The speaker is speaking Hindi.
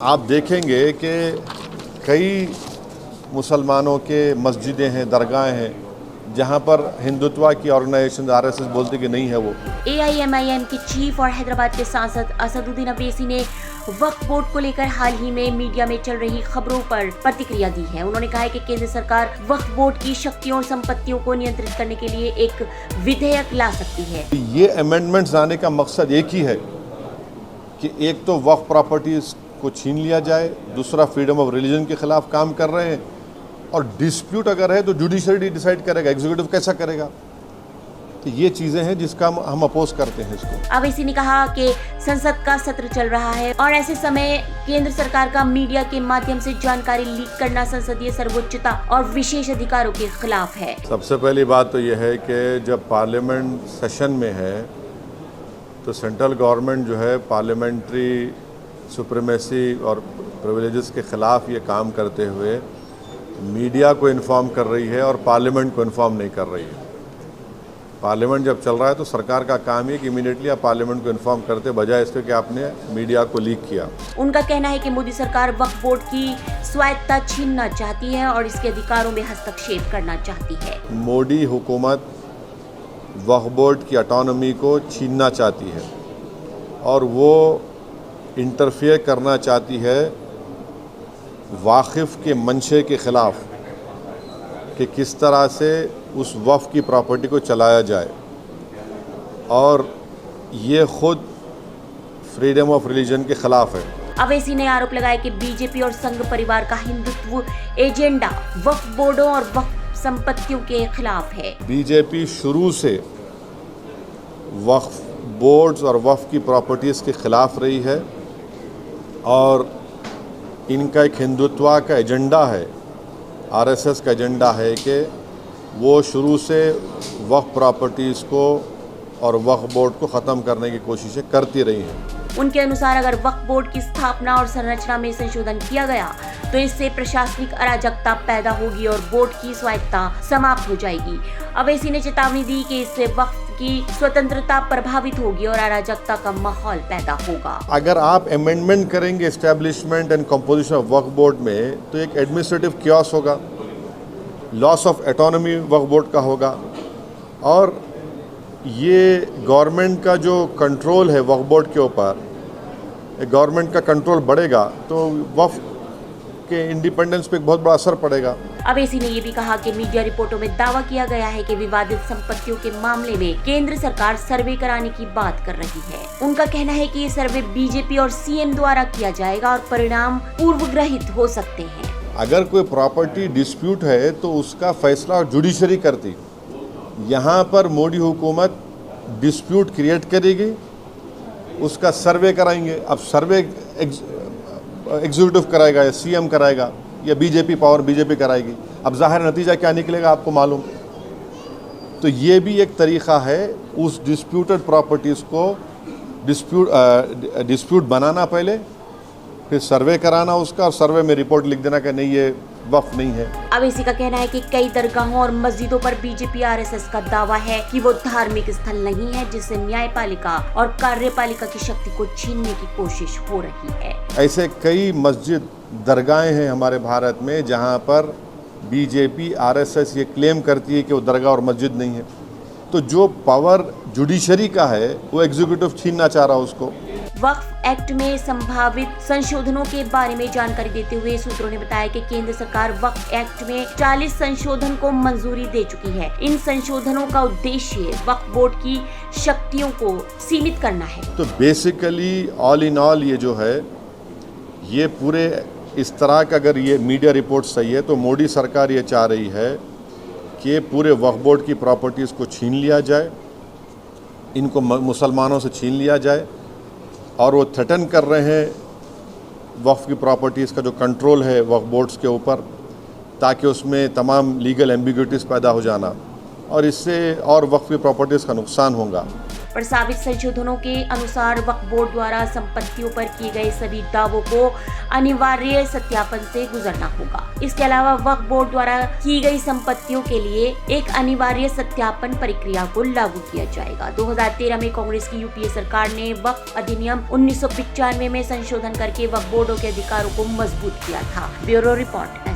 आप देखेंगे कि कई मुसलमानों के मस्जिदें हैं, दरगाहें हैं, जहां पर हिंदुत्व की ऑर्गेनाइजेशन आरएसएस बोलती कि नहीं है वो। AIMIM के चीफ और हैदराबाद के सांसद असदुद्दीन अवैसी ने वक्फ बोर्ड को लेकर हाल ही में मीडिया में चल रही खबरों पर प्रतिक्रिया दी है। उन्होंने कहा है कि केंद्र सरकार वक्फ बोर्ड की शक्तियों और संपत्तियों को नियंत्रित करने के लिए एक विधेयक ला सकती है। ये अमेंडमेंट्स लाने का मकसद एक ही है कि एक तो वक्फ प्रॉपर्टीज को छीन लिया जाए, दूसरा फ्रीडम ऑफ रिलीजन के खिलाफ काम कर रहे हैं, और डिस्प्यूट अगर है तो जुडिशरी डिसाइड करेगा, एग्जीक्यूटिव कैसा करेगा। तो ये चीजें हैं जिसका हम अपोज करते हैं इसको। अवैसी ने कहा कि संसद का सत्र चल रहा है और ऐसे समय केंद्र सरकार का मीडिया के माध्यम से जानकारी लीक करना संसदीय सर्वोच्चता और विशेष अधिकारों के खिलाफ है। सबसे पहली बात तो यह है कि जब पार्लियामेंट सेशन में है तो सेंट्रल गवर्नमेंट जो है पार्लियामेंट्री सुप्रीमेसी और प्रिविलेजेस के खिलाफ ये काम करते हुए मीडिया को इन्फॉर्म कर रही है और पार्लियामेंट को इन्फॉर्म नहीं कर रही है। पार्लियामेंट जब चल रहा है तो सरकार का काम है कि इमीडिएटली आप पार्लियामेंट को इन्फॉर्म करते, बजाय इसके कि आपने मीडिया को लीक किया। उनका कहना है कि मोदी सरकार वक्फ बोर्ड की स्वायत्तता छीनना चाहती है और इसके अधिकारों में हस्तक्षेप करना चाहती है। मोदी हुकूमत वक्फ बोर्ड की ऑटोनॉमी को छीनना चाहती है और वो इंटरफेयर करना चाहती है वाकिफ़ के मंशे के ख़िलाफ़ कि किस तरह से उस वक्फ की प्रॉपर्टी को चलाया जाए, और ये ख़ुद फ्रीडम ऑफ रिलीजन के ख़िलाफ़ है। अवैसी ने आरोप लगाया कि बीजेपी और संघ परिवार का हिंदुत्व एजेंडा वक्फ बोर्डों और वक्फ संपत्तियों के खिलाफ है। बीजेपी शुरू से वक्फ बोर्ड्स और वक्फ की प्रॉपर्टीज़ के ख़िलाफ़ रही है और इनका एक हिंदुत्व का एजेंडा है, आरएसएस का एजेंडा है कि वो शुरू से वक्फ प्रॉपर्टीज़ को और वक्फ बोर्ड को ख़त्म करने की कोशिशें करती रही हैं। उनके अनुसार अगर वक्फ बोर्ड की स्थापना और संरचना में संशोधन किया गया तो इससे प्रशासनिक अराजकता पैदा होगी और बोर्ड की स्वायत्तता समाप्त हो जाएगी। अवैसी ने चेतावनी दी कि इससे वक्फ की स्वतंत्रता प्रभावित होगी और अराजकता का माहौल पैदा होगा। अगर आप अमेंडमेंट करेंगे establishment and composition of Waqf board में तो एक एडमिनिस्ट्रेटिव क्योस होगा, loss of autonomy Waqf board का होगा, और ये गवर्नमेंट का जो कंट्रोल है वक्फ बोर्ड के ऊपर, गवर्नमेंट का कंट्रोल बढ़ेगा तो वक्फ के इंडिपेंडेंस पे एक बहुत बड़ा असर पड़ेगा। अवैसी ने ये भी कहा कि मीडिया रिपोर्टों में दावा किया गया है कि विवादित संपत्तियों के मामले में केंद्र सरकार सर्वे कराने की बात कर रही है। उनका कहना है कि ये सर्वे बीजेपी और सीएम द्वारा किया जाएगा और परिणाम पूर्वग्रहित हो सकते हैं। अगर कोई प्रॉपर्टी डिस्प्यूट है तो उसका फैसला जुडिशरी करती, यहाँ पर मोदी हुकूमत डिस्प्यूट क्रिएट करेगी, उसका सर्वे कराएंगे। अब सर्वे एग्जीक्यूटिव कराएगा या सीएम कराएगा या बीजेपी कराएगी। अब जाहिर नतीजा क्या निकलेगा आपको मालूम। तो ये भी एक तरीक़ा है उस डिस्प्यूटेड प्रॉपर्टीज़ को डिस्प्यूट बनाना, पहले फिर सर्वे कराना उसका, और सर्वे में रिपोर्ट लिख देना कि नहीं ये वक्फ नहीं है। अवैसी का कहना है कि कई दरगाहों और मस्जिदों पर बीजेपी आरएसएस का दावा है कि वो धार्मिक स्थल नहीं है, जिससे न्यायपालिका और कार्यपालिका की शक्ति को छीनने की कोशिश हो रही है। ऐसे कई मस्जिद दरगाहें हैं हमारे भारत में जहां पर बीजेपी आरएसएस ये क्लेम करती है कि वो दरगाह और मस्जिद नहीं है। तो जो पावर जुडिशरी का है वो एग्जीक्यूटिव छीनना चाह रहा है उसको। वक्फ एक्ट में संभावित संशोधनों के बारे में जानकारी देते हुए सूत्रों ने बताया कि केंद्र सरकार वक्फ एक्ट में 40 संशोधन को मंजूरी दे चुकी है। इन संशोधनों का उद्देश्य वक्फ बोर्ड की शक्तियों को सीमित करना है। तो बेसिकली ऑल इन ऑल ये जो है ये पूरे इस तरह का, अगर ये मीडिया रिपोर्ट सही है तो मोदी सरकार ये चाह रही है कि पूरे वक्फ बोर्ड की प्रॉपर्टीज़ को छीन लिया जाए, इनको मुसलमानों से छीन लिया जाए, और वो थ्रेटन कर रहे हैं वक्फ की प्रॉपर्टीज़ का जो कंट्रोल है वक्फ बोर्ड्स के ऊपर, ताकि उसमें तमाम लीगल एम्बिग्यूटीज़ पैदा हो जाना, और इससे और वक्फ की प्रॉपर्टीज़ का नुकसान होगा। प्रस्तावित संशोधनों के अनुसार वक्फ बोर्ड द्वारा संपत्तियों पर किए गए सभी दावों को अनिवार्य सत्यापन से गुजरना होगा। इसके अलावा वक्फ बोर्ड द्वारा की गई संपत्तियों के लिए एक अनिवार्य सत्यापन प्रक्रिया को लागू किया जाएगा। 2013 में कांग्रेस की यूपीए सरकार ने वक्फ अधिनियम 1995 में संशोधन करके वक्फ बोर्डों के अधिकारों को मजबूत किया था। Bureau report.